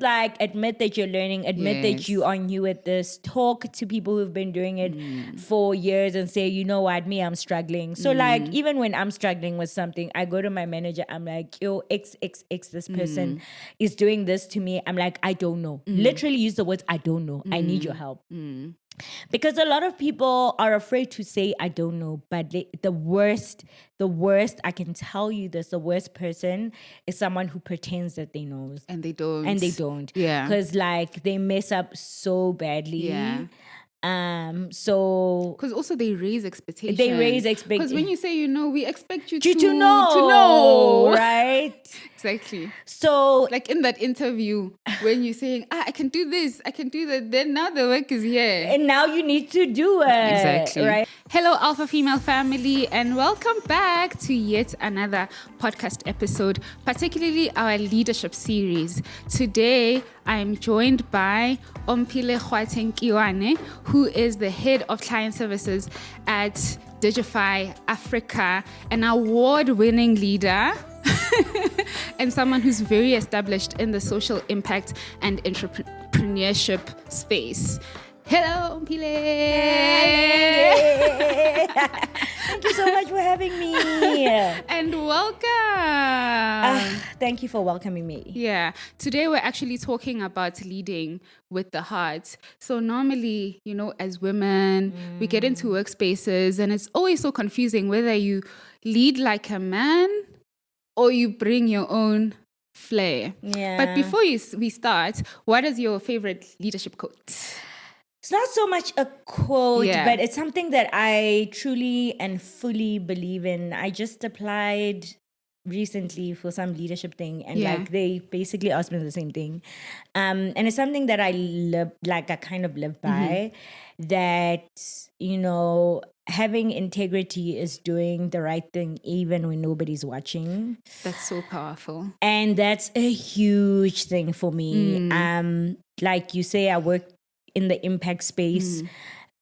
like admit that you're learning, admit that you are new at this, talk to people who've been doing it for years and say, you know what, me, I'm struggling. So like, even when I'm struggling with something, I go to my manager, I'm like, yo, XXX, this person is doing this to me. I'm like, I don't know. Literally use the words, I don't know. I need your help. Because a lot of people are afraid to say, I don't know. But the worst, I can tell you this, the worst person is someone who pretends that they know. And they don't. Yeah. Because like they mess up so badly. Yeah. So because also they raise expectations. Because when you say you know, we expect you to know, right? Exactly. So like in that interview when you're saying, I can do this, I can do that, then now the work is here. And now you need to do it. Exactly. Right? Hello, Alpha Female family, and welcome back to yet another podcast episode, particularly our leadership series. Today, I'm joined by Omphile Kgwathe-Nkiwane, who is the head of client services at Digify Africa, an award-winning leader and someone who's very established in the social impact and entrepreneurship space. Hello, Omphile. Thank you so much for having me. And welcome. Thank you for welcoming me. Yeah. Today we're actually talking about leading with the heart. So normally, you know, as women, we get into workspaces and it's always so confusing whether you lead like a man or you bring your own flair. Yeah. But before we start, what is your favorite leadership quote? It's not so much a quote, but it's something that I truly and fully believe in. I just applied recently for some leadership thing and like they basically asked me the same thing. And it's something that I live, like I kind of live by, that, you know, having integrity is doing the right thing even when nobody's watching. That's so powerful. And that's a huge thing for me. Like you say, I work in the impact space.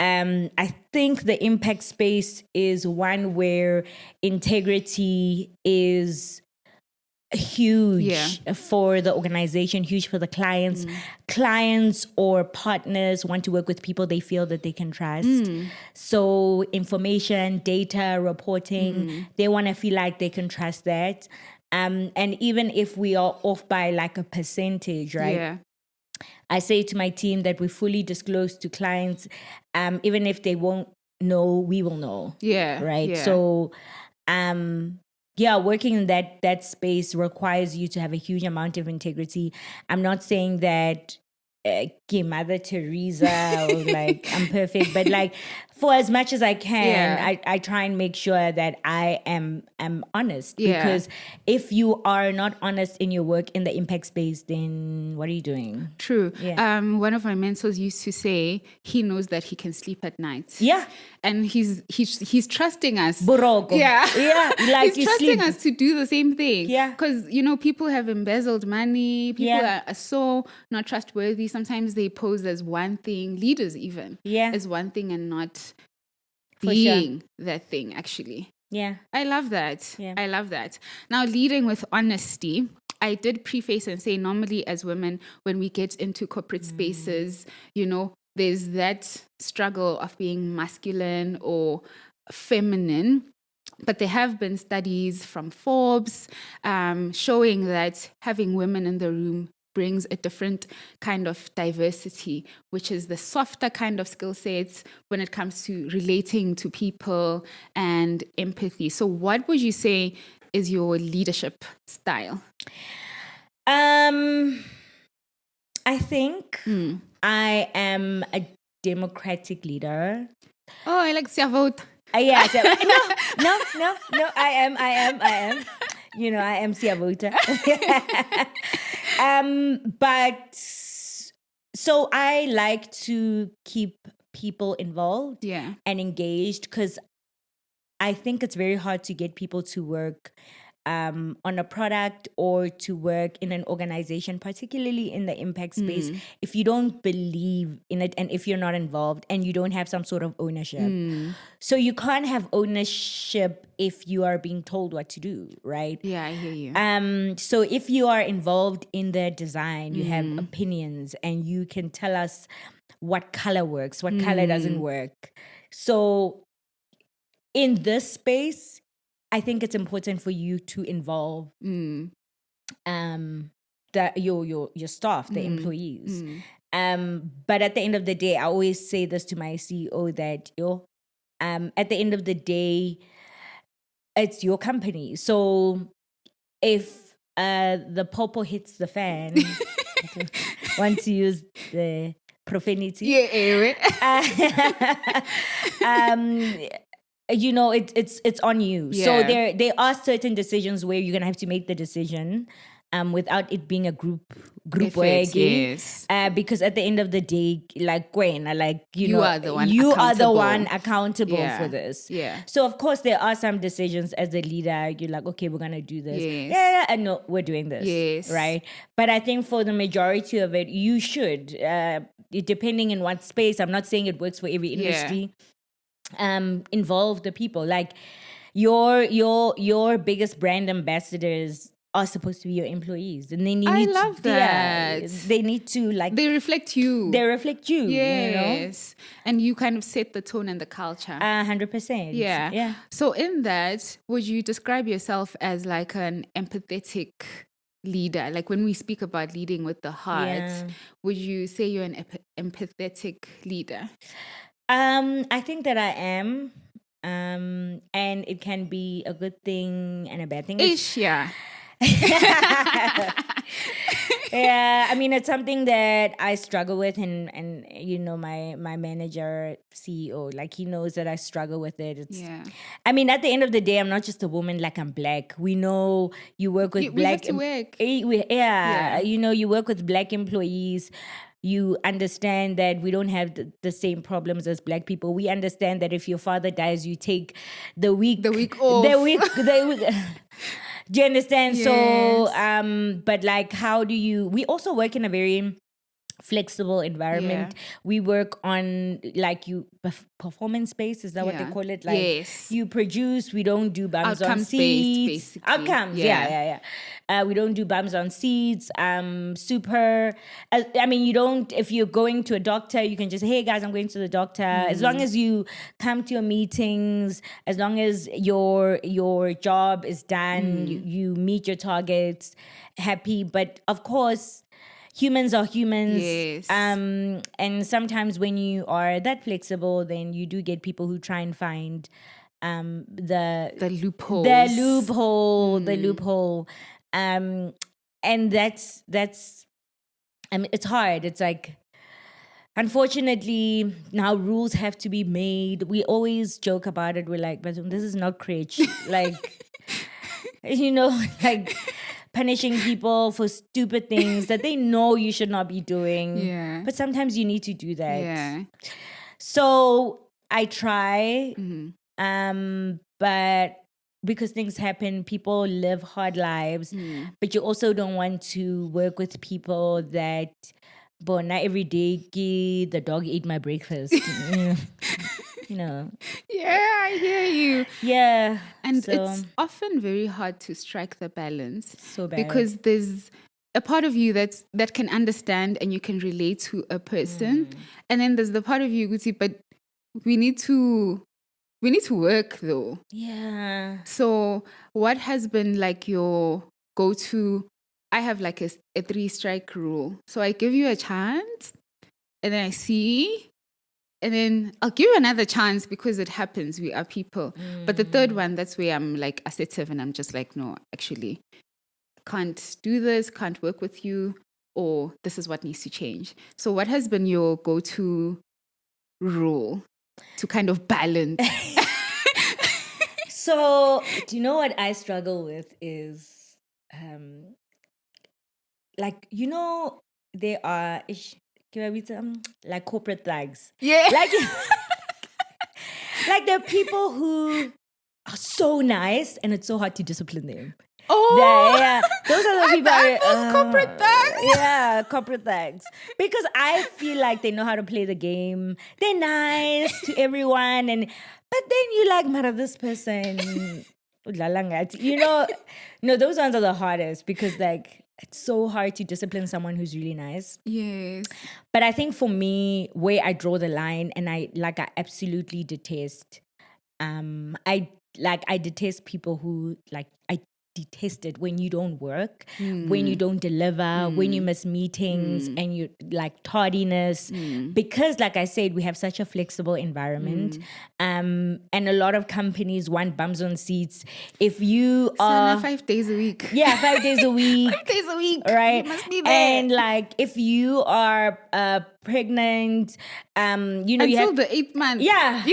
I think the impact space is one where integrity is huge for the organization, huge for the clients. Clients or partners want to work with people they feel that they can trust. So information, data, reporting, they want to feel like they can trust that. And even if we are off by like a percentage, right? Yeah. I say to my team that we fully disclose to clients, even if they won't know, we will know. Yeah. Right. Yeah. So, working in that space requires you to have a huge amount of integrity. I'm not saying that Mother Teresa or like I'm perfect, but like for as much as I can, I try and make sure that I am honest. Because if you are not honest in your work in the impact space, then what are you doing? True. Yeah. One of my mentors used to say he knows that he can sleep at night. Yeah. And he's trusting us. Buroko. Yeah. Like he's trusting us to do the same thing. Yeah. Because, you know, people have embezzled money. People are so not trustworthy. Sometimes they pose as one thing, leaders even, as one thing and not being that thing, actually. Yeah. I love that. Yeah. I love that. Now, leading with honesty, I did preface and say normally as women, when we get into corporate spaces, you know, there's that struggle of being masculine or feminine. But there have been studies from Forbes showing that having women in the room brings a different kind of diversity, which is the softer kind of skill sets when it comes to relating to people and empathy. So what would you say is your leadership style? I think I am a democratic leader. Oh, I like to vote. Yeah. No. I am. You know, I am Siavota. But so I like to keep people involved and engaged because I think it's very hard to get people to work on a product or to work in an organization, particularly in the impact space, if you don't believe in it and if you're not involved and you don't have some sort of ownership. So you can't have ownership if you are being told what to do, right? Yeah, I hear you. So if you are involved in the design, you have opinions and you can tell us what color works, what color doesn't work. So in this space, I think it's important for you to involve your staff, the employees. But at the end of the day, I always say this to my CEO that at the end of the day, it's your company. So if the popo hits the fan, I don't want to use the profanity. Yeah, It's on you. Yeah. So there are certain decisions where you're gonna have to make the decision without it being a group Effort, work. yes. Because at the end of the day, like Gwen, You are the one you are the accountable. one accountable Yeah. for this. Yeah. So of course there are some decisions as a leader, you're like, okay, we're gonna do this. Yes. Yeah, and no, we're doing this. Yes. Right. But I think for the majority of it, you should, depending in what space, I'm not saying it works for every industry. Involve the people. Like your biggest brand ambassadors are supposed to be your employees, and then you I need love to, that. they need to They reflect you. they reflect you. Yes. And you kind of set the tone and the culture. 100%. Yeah. So in that, would you describe yourself as like an empathetic leader? Like when we speak about leading with the heart, Yeah. would you say you're an empathetic leader? I think that I am. And it can be a good thing and a bad thing. Yeah. Yeah, I mean, it's something that I struggle with, and my manager, CEO, like, he knows that I struggle with it. I mean, at the end of the day, I'm not just a woman, like, I'm black. We know you work with We have black. to work. Yeah, you work with black employees. You understand that we don't have the same problems as black people. We understand that if your father dies, you take the week off. Do you understand? Yes. So, but like, how do we also work in a very flexible environment. We work on performance based, is that what they call it? Like, yes. You produce, we don't do bums on Outcomes seats. based, basically. Outcomes, yeah. We don't do bums on seats. You don't, if you're going to a doctor, you can just say, hey guys, I'm going to the doctor. As long as you come to your meetings, as long as your job is done, you meet your targets, happy. But of course, humans are humans. Yes. And sometimes when you are that flexible, then you do get people who try and find the loophole. The loophole. And that's it's hard. It's like, unfortunately, now rules have to be made. We always joke about it. We're like, but this is not cringe. Like, like punishing people for stupid things that they know you should not be doing. Yeah. But sometimes you need to do that. Yeah. So I try, but because things happen, people live hard lives, but you also don't want to work with people that, but not every day, the dog ate my breakfast. Yeah, I hear you. Yeah. And it's often very hard to strike the balance. So bad. Because there's a part of you that can understand and you can relate to a person. And then there's the part of you, but we need to work though. Yeah. So what has been like your go-to? I have like a 3-strike rule. So I give you a chance and then I see, and then I'll give you another chance because it happens. We are people. But the third one, that's where I'm like assertive and I'm just like, no, actually, can't do this, can't work with you, or this is what needs to change. So what has been your go-to rule to kind of balance? So, do you know what I struggle with is, there are like corporate thugs. Yeah. Like there are people who are so nice and it's so hard to discipline them. Oh, Yeah, those are the people. those corporate thugs. Yeah, corporate thugs. Because I feel like they know how to play the game. They're nice to everyone, but then you like, mara, this person, no, those ones are the hardest because like it's so hard to discipline someone who's really nice. Yes. But I think for me, where I draw the line, and I absolutely detest. I detest people who I detest it when you don't work, when you don't deliver, when you miss meetings and you like tardiness. Because like I said, we have such a flexible environment. And a lot of companies want bums on seats. If you are Sana 5 days a week. Yeah, 5 days a week. 5 days a week. Right. You must be there. And like if you are pregnant, you know, Until you have the 8th month. Yeah.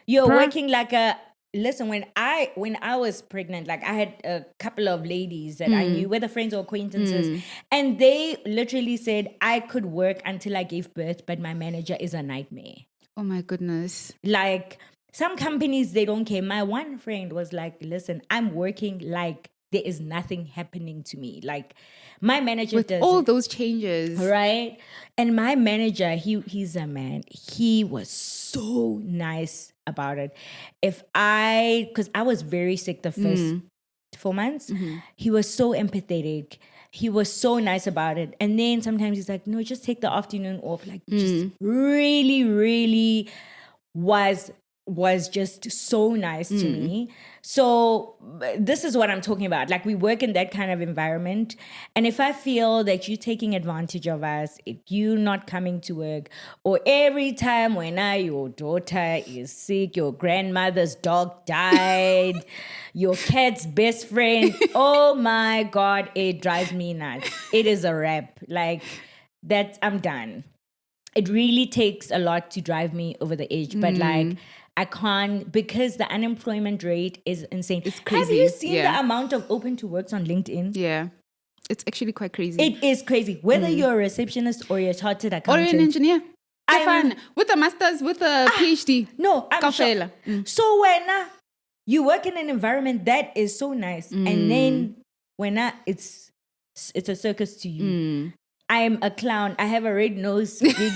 You're working like a listen, when I was pregnant, like I had a couple of ladies that I knew, whether friends or acquaintances, and they literally said I could work until I gave birth, but my manager is a nightmare. Oh my goodness. Like some companies, they don't care. My one friend was like, listen, I'm working like there is nothing happening to me. Like my manager With does all those changes. right? And my manager, he's a man. He was so nice about it. Because I was very sick the first 4 months, he was so empathetic. He was so nice about it. And then sometimes he's like, no, just take the afternoon off. Like just really, really was just so nice to me. So this is what I'm talking about. Like we work in that kind of environment. And if I feel that you're taking advantage of us, if you're not coming to work, or every time when your daughter is sick, your grandmother's dog died, your cat's best friend, oh my God, it drives me nuts. It is a wrap. Like I'm done. It really takes a lot to drive me over the edge. But like, I can't, because the unemployment rate is insane. It's crazy. Have you seen the amount of open to works on LinkedIn? Yeah. It's actually quite crazy. It is crazy. Whether you're a receptionist or you're a chartered Or accountant. you're an engineer. Fun. With a master's, with a PhD. No, I'm Kafela. sure. So when you work in an environment that is so nice, and then when it's a circus to you. I'm a clown. I have a red nose, big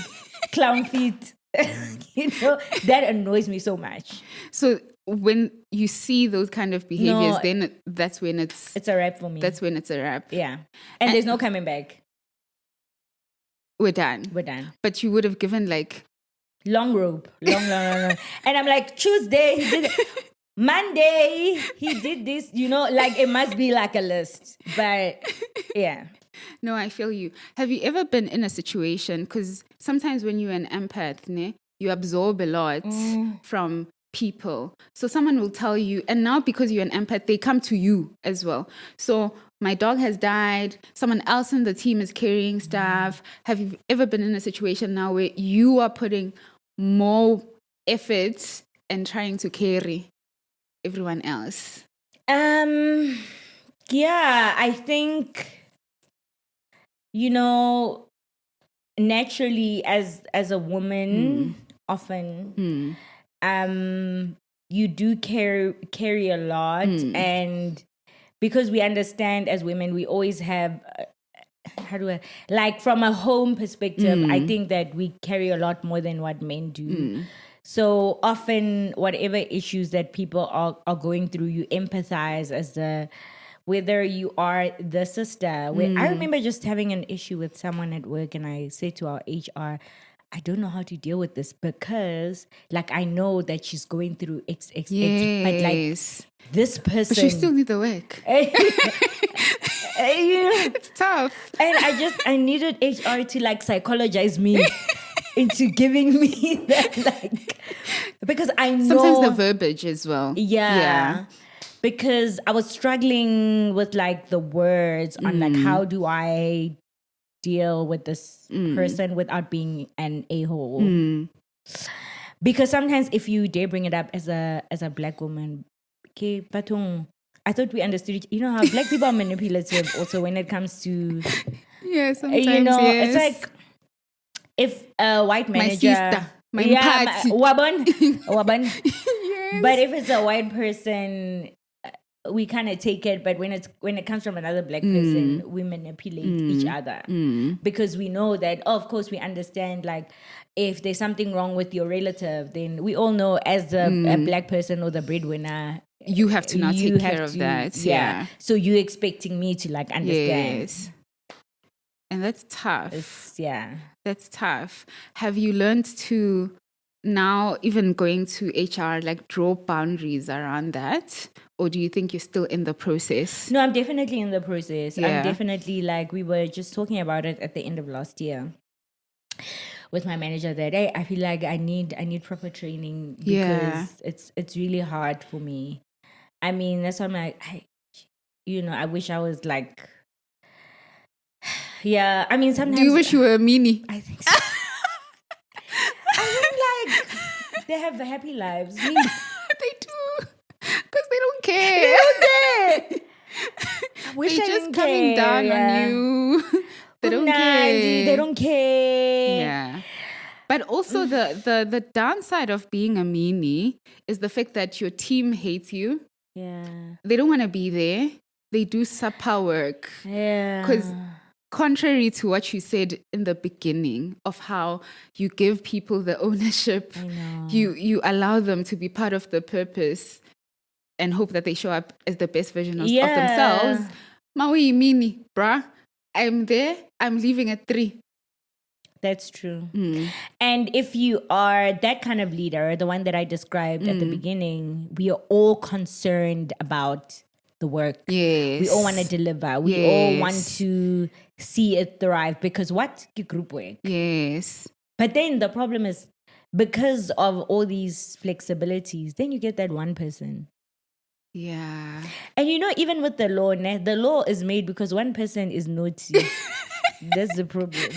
clown feet. That annoys me so much. So when you see those kind of behaviors, then that's when it's a wrap for me. That's when it's a wrap. Yeah. And there's no coming back. We're done. But you would have given like long rope. Long. And I'm like, Tuesday, he did it. Monday, he did this, like it must be like a list. But yeah. No, I feel you. Have you ever been in a situation, because sometimes when you're an empath, you absorb a lot from people. So someone will tell you, and now because you're an empath, they come to you as well. So my dog has died, someone else in the team is carrying stuff. Have you ever been in a situation now where you are putting more effort and trying to carry everyone else? Yeah, I think, naturally as a woman, often, you do carry a lot, and because we understand as women, we always have, from a home perspective, I think that we carry a lot more than what men do. So often, whatever issues that people are going through, you empathize whether you are the sister. I remember just having an issue with someone at work, and I said to our HR, I don't know how to deal with this because, I know that she's going through X, but this person, but she still need the work. It's tough. And I needed HR to psychologize me into giving me that, because I know sometimes the verbiage as well. Yeah. Because I was struggling with the words on how do I deal with this person without being an a-hole. Because sometimes if you dare bring it up as a black woman, okay, patong, I thought we understood it. You know how black people are manipulative also when it comes to yeah, sometimes yes. It's like if a white manager, my sister, my party. waban. Yes. But if it's a white person, we kind of take it, but when it comes from another black person, we manipulate each other because we know that, of course, we understand, like, if there's something wrong with your relative, then we all know as a black person or the breadwinner, you have to now you take have care of to- that. Yeah. So you're expecting me to like understand. Yes. And that's tough. Yeah. That's tough. Have you learned to now, even going to HR, like draw boundaries around that? Or do you think you're still in the process? No, I'm definitely in the process. Yeah. I'm definitely, like, we were just talking about it at the end of last year with my manager that I feel like I need proper training because Yeah. it's really hard for me. I mean, that's why I'm like, I wish I was like, yeah. I mean, sometimes Do you wish you were a meanie? I think so. I mean, like, they have happy lives. Me, They do. Because they don't care. they don't care. I wish They're I just didn't coming care, down yeah. on you. They don't care. They don't care. Yeah. But also the downside of being a meanie is the fact that your team hates you. Yeah. They don't want to be there. They do subpar work. Yeah. Because contrary to what you said in the beginning of how you give people the ownership, I know. you allow them to be part of the purpose and hope that they show up as the best version of themselves. Maui meanie, bruh. I'm there. I'm leaving at 3. That's true. And if you are that kind of leader, the one that I described at the beginning, we are all concerned about the work. Yes. We all want to deliver. We all want to see it thrive because what? Group work. Yes. But then the problem is because of all these flexibilities, then you get that one person. Yeah. And even with the law is made because one person is naughty. That's the problem.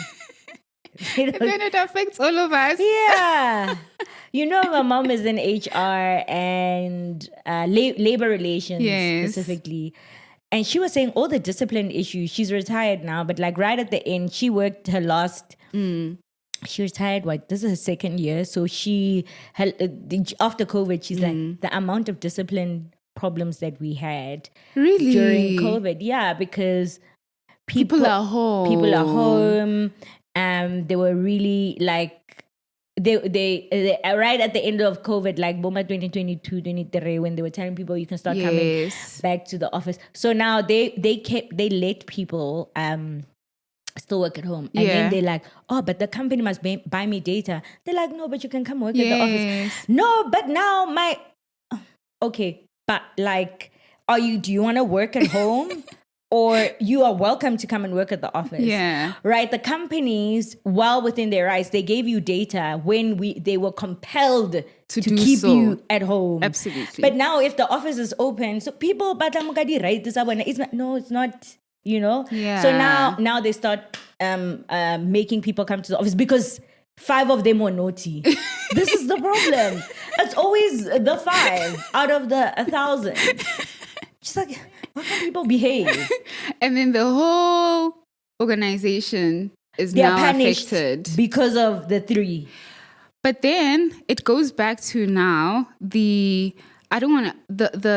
And then it affects all of us. Yeah. My mom is in HR and labor relations specifically. And she was saying all the discipline issues. She's retired now, but like right at the end, she worked her last... She retired, this is her second year. So after COVID, she's like, the amount of discipline problems that we had Really? during COVID. Yeah, because people are home. People are home. They were really like, they right at the end of COVID, like Boma 2022, 2023, when they were telling people you can start coming back to the office. So now they let people still work at home. And then they're like, oh, but the company must buy me data. They're like, no, but you can come work at the office. No, but now okay, but like, do you want to work at home? Or you are welcome to come and work at the office. Yeah. Right? The companies, well within their rights, they gave you data when they were compelled to keep you at home. Absolutely. But now if the office is open, so people, right? It's not, Yeah. So now they start making people come to the office because 5 of them were naughty. This is the problem. It's always the 5 out of the 1,000. Just like, why can't people behave? And then the whole organization is They're now punished affected because of the 3. But then it goes back to now the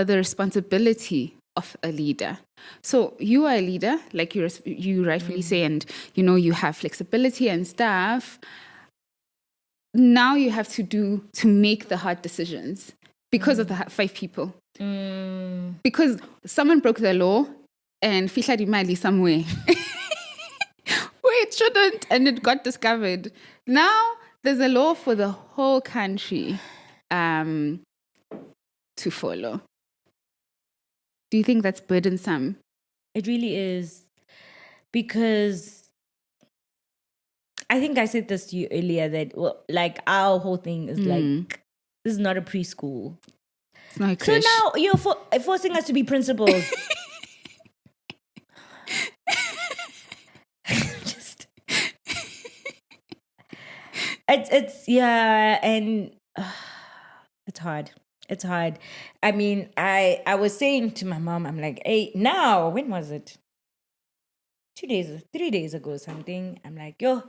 responsibility of a leader. So you are a leader, like you rightfully say, and you have flexibility and stuff. Now you have to make the hard decisions because of the 5 people. Because someone broke the law and fihla dimali somewhere where it shouldn't, and it got discovered. Now there's a law for the whole country to follow. Do you think that's burdensome? It really is. Because I think I said this to you earlier that, like, our whole thing is like, this is not a preschool. It's not a So creche. now you're forcing us to be principals. It's and it's hard. It's hard. I mean, I was saying to my mom, I'm like, hey, now, when was it? 3 days ago, something. I'm like, yo,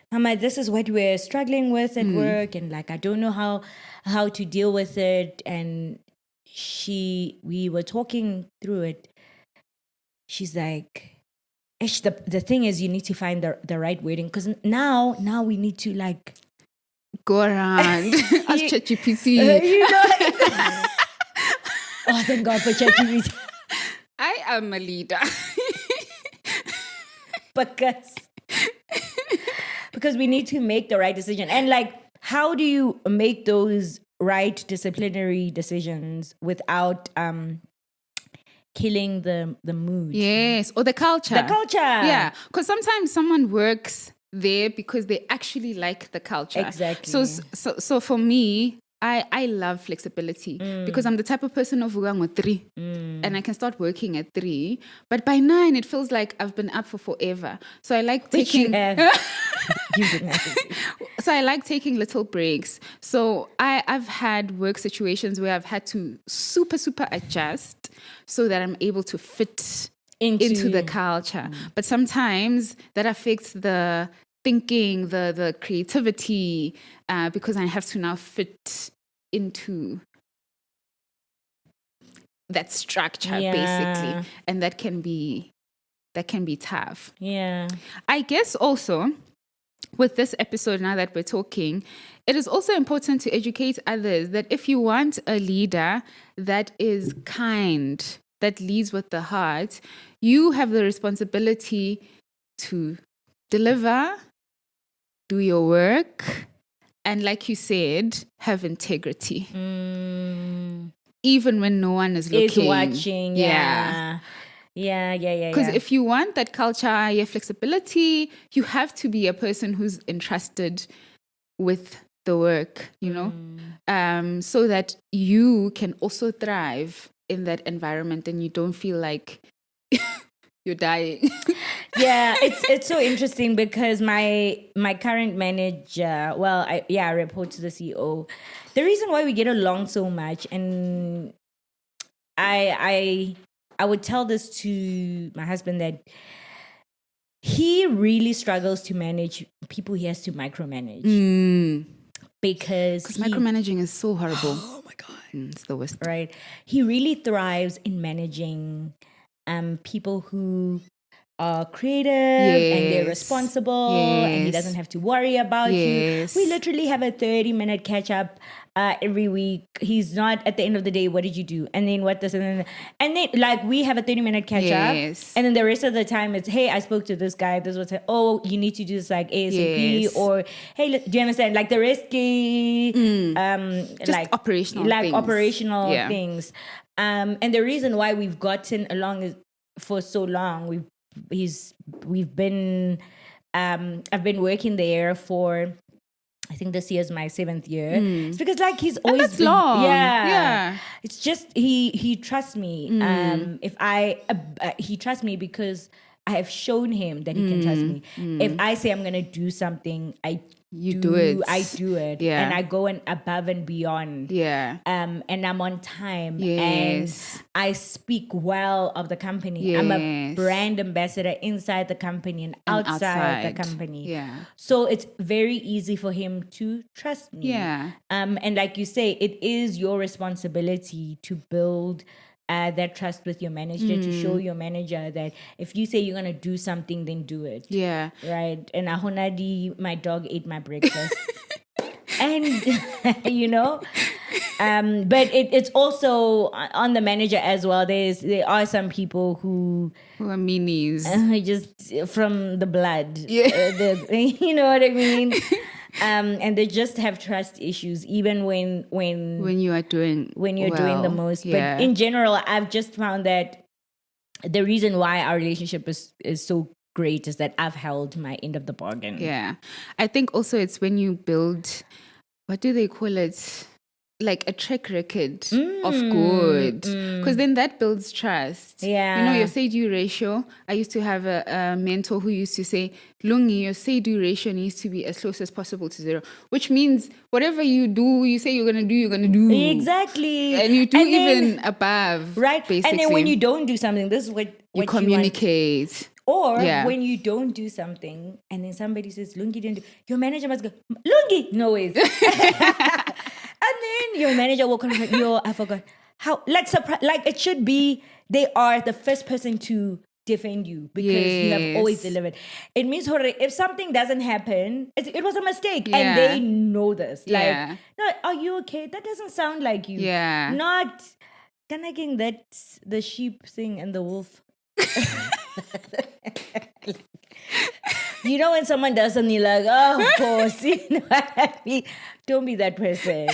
Mama, this is what we're struggling with at work, and like, I don't know how to deal with it. And we were talking through it. She's like, Ish, the thing is, you need to find the right wording, because now we need to like Go around. Ask ChatGPT. you know. Oh, thank God for ChatGPT. I am a leader. because we need to make the right decision. And like, how do you make those right disciplinary decisions without killing the mood? Yes, or the culture. The culture. Yeah, because sometimes someone works there because they actually like the culture. Exactly. So for me, I love flexibility because I'm the type of person of ugang at 3 and I can start working at 3, but by 9 it feels like I've been up for forever. So I like taking. You didn't have to say. So I like taking little breaks. So I've had work situations where I've had to super adjust so that I'm able to fit into the culture. But sometimes that affects the thinking, the creativity, because I have to now fit into that structure, basically. And that can be tough. Yeah. I guess also with this episode, now that we're talking, it is also important to educate others that if you want a leader that is kind, that leads with the heart, you have the responsibility to deliver, do your work, and like you said, have integrity. Even when no one is looking. Is watching, yeah. Because if you want that culture, your flexibility, you have to be a person who's entrusted with the work, you know, so that you can also thrive in that environment and you don't feel like you're dying. Yeah, it's so interesting because my current manager, I report to the CEO. The reason why we get along so much, and I would tell this to my husband, that he really struggles to manage people he has to micromanage. Because micromanaging is so horrible. Oh my God. It's the worst. Right. He really thrives in managing people who are creative and they're responsible and he doesn't have to worry about you. We literally have a 30-minute catch up every week. He's not at the end of the day, what did you do? And then what this and then like we have a 30-minute catch up. And then the rest of the time it's, hey, I spoke to this guy. This was you need to do this like ASAP or hey, do you understand? Like the risky just like operational things. And the reason why we've gotten along is for so long, I've been working there for, I think this year is my 7th year. It's because like he's always that's long. Yeah. It's just he trusts me. He trusts me because I have shown him that he can trust me. If I say I'm gonna do something, I do it. Yeah. And I go above and beyond. Yeah. And I'm on time. Yes. And I speak well of the company. Yes. I'm a brand ambassador inside the company and outside the company. Yeah. So it's very easy for him to trust me. Yeah. And like you say, it is your responsibility to build that trust with your manager, to show your manager that if you say you're going to do something, then do it. Yeah. Right. And Ahonadi, my dog ate my breakfast. And, you know, but it's also on the manager as well. There are some people who are meanies. Just from the blood. Yeah. You know what I mean? And they just have trust issues even when you're doing the most. Yeah. But in general, I've just found that the reason why our relationship is so great is that I've held my end of the bargain. Yeah. I think also it's when you build, what do they call it? Like a track record of good, because then that builds trust. Yeah, you know, your say-do ratio. I used to have a mentor who used to say, "Lungi, your say-do ratio needs to be as close as possible to 0," which means whatever you do, you say you're gonna do exactly, and you do even above, right? Basically. And then when you don't do something, this is what you communicate. Or when you don't do something and then somebody says, Lungi didn't do, your manager must go, Lungi, no ways. And then your manager will confirm, I forgot. how like like it should be they are the first person to defend you because you have always delivered. It means if something doesn't happen, it was a mistake and they know this. Like, no, are you okay? That doesn't sound like you. Yeah. Not connecting that the sheep thing and the wolf. You know when someone does something, you're like, oh, of course, you know what I mean? Don't be that person.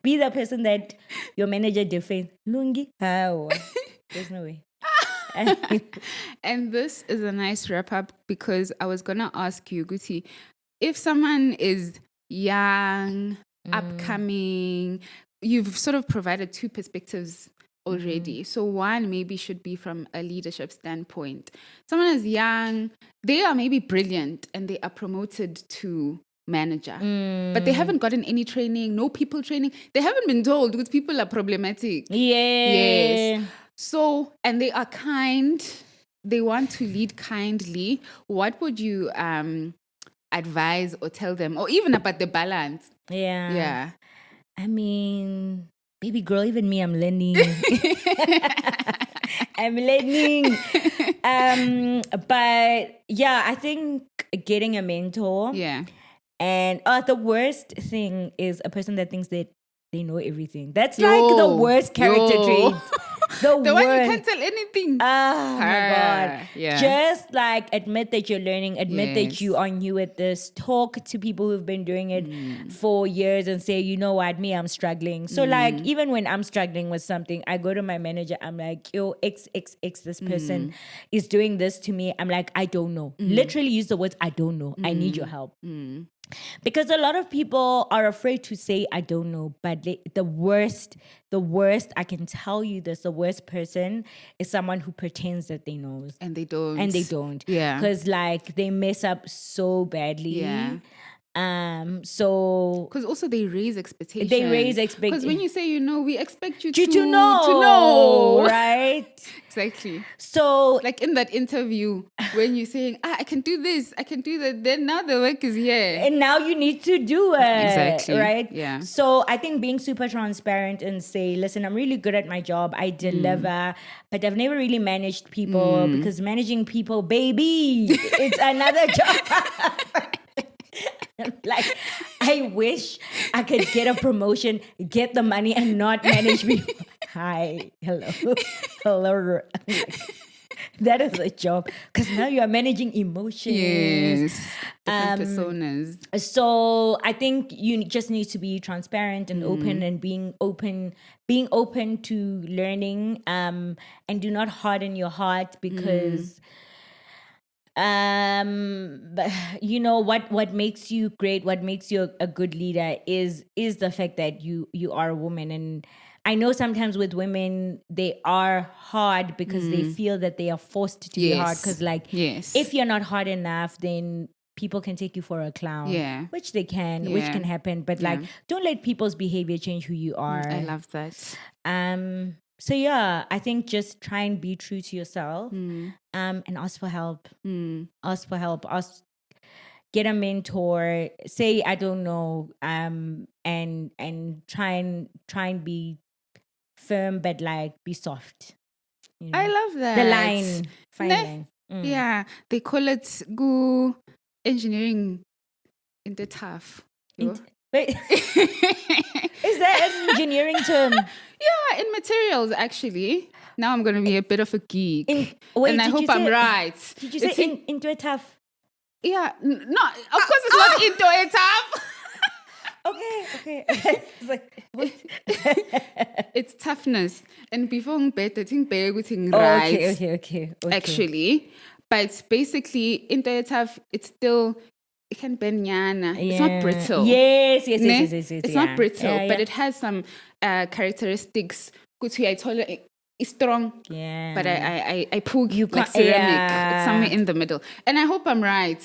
Be the person that your manager defends. Lungi, how? There's no way. And this is a nice wrap up because I was gonna ask you, Guti, if someone is young, upcoming, you've sort of provided two perspectives already. So one maybe should be from a leadership standpoint. Someone is young, they are maybe brilliant and they are promoted to manager, but they haven't gotten any training, no people training. They haven't been told because people are problematic. Yes. So, and they are kind. They want to lead kindly. What would you advise or tell them, or even about the balance? Yeah. I mean, baby girl, even me, I'm learning. I'm learning. But yeah, I think getting a mentor. Yeah. And the worst thing is a person that thinks that they know everything. That's like the worst character trait. The one you can't tell anything. Oh my God. Yeah. Just like admit that you're learning, admit that you are new at this, talk to people who've been doing it for years and say, you know what, me, I'm struggling. So like, even when I'm struggling with something, I go to my manager, I'm like, yo, XXX, this person is doing this to me. I'm like, I don't know. Literally use the words, I don't know. I need your help. Because a lot of people are afraid to say, I don't know. But the worst, I can tell you this, the worst person is someone who pretends that they know. And they don't. Yeah. Because like they mess up so badly. Yeah. So because also they raise expectations. Because when you say you know, we expect you to know, right? Exactly. So like in that interview when you're saying, I can do this, I can do that, then now the work is here. And now you need to do it. Exactly. Right? Yeah. So I think being super transparent and say, listen, I'm really good at my job. I deliver, but I've never really managed people because managing people, baby, it's another job. Like, I wish I could get a promotion, get the money, and not manage people. Hi, hello. That is a job because now you are managing emotions. Yes, different personas. So I think you just need to be transparent and open, and being open to learning. And do not harden your heart because. You know what makes you great, what makes you a good leader is the fact that you are a woman. And I know sometimes with women they are hard because they feel that they are forced to be hard because if you're not hard enough, then people can take you for a clown, which they can, which can happen, but don't let people's behavior change who you are. I love that. So yeah, I think just try and be true to yourself, and ask for help. Ask for help. Get a mentor. Say I don't know. And try and be firm, but like be soft. You know? I love that. The line, fine line. Yeah, they call it go engineering in the tough. Wait, is that an engineering term? Yeah, in materials actually. Now I'm going to be a bit of a geek. Wait, and I hope I'm right. Did you say into a tough? Yeah, no, of course it's not into a tough. Okay. It's like, what? It's toughness. And before I think right. Okay. Actually. But basically, into a tough, it's still... It can be nyana. It's not brittle. Yes. It's not brittle, but it has some characteristics. I told you, it's strong. Yeah. But I pull you like ceramic. It's somewhere in the middle. And I hope I'm right.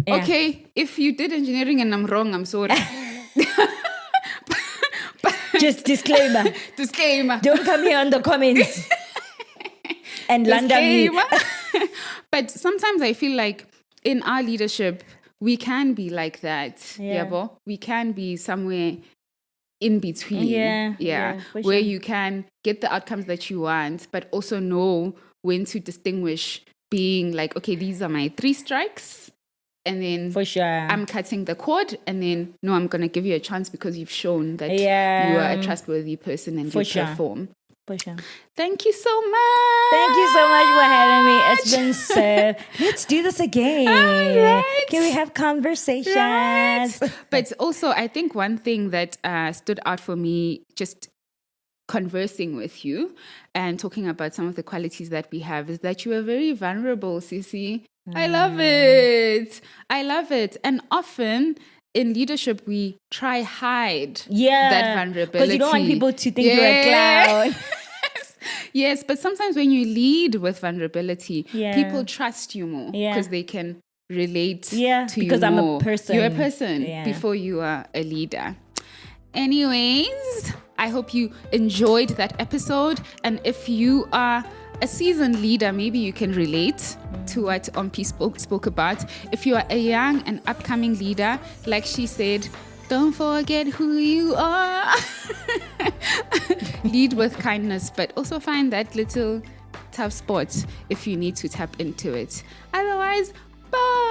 Yeah. Okay, if you did engineering and I'm wrong, I'm sorry. Just disclaimer. Don't come here on the comments and land on me. But sometimes I feel like in our leadership, we can be like that. Yeah. We can be somewhere in between. Yeah, for where sure. you can get the outcomes that you want, but also know when to distinguish, being like, okay, these are my 3 strikes, and then For sure. I'm cutting the cord, and then no, I'm going to give you a chance because you've shown that Yeah. you are a trustworthy person and you sure. perform. For sure. Thank you so much. Thank you so much for having me. It's been so. Let's do this again. Right. Can we have conversations? Right. But also, I think one thing that stood out for me, just conversing with you and talking about some of the qualities that we have, is that you are very vulnerable, Sissy. I love it. I love it. And often in leadership, we try hide that vulnerability. Because you don't want people to think you're a clown. Yes, but sometimes when you lead with vulnerability, people trust you more because they can relate to you more. Because I'm a person. You're a person before you are a leader. Anyways, I hope you enjoyed that episode. And if you are a seasoned leader, maybe you can relate to what Omphile spoke about. If you are a young and upcoming leader, like she said, don't forget who you are. Lead with kindness, but also find that little tough spot if you need to tap into it. Otherwise, bye.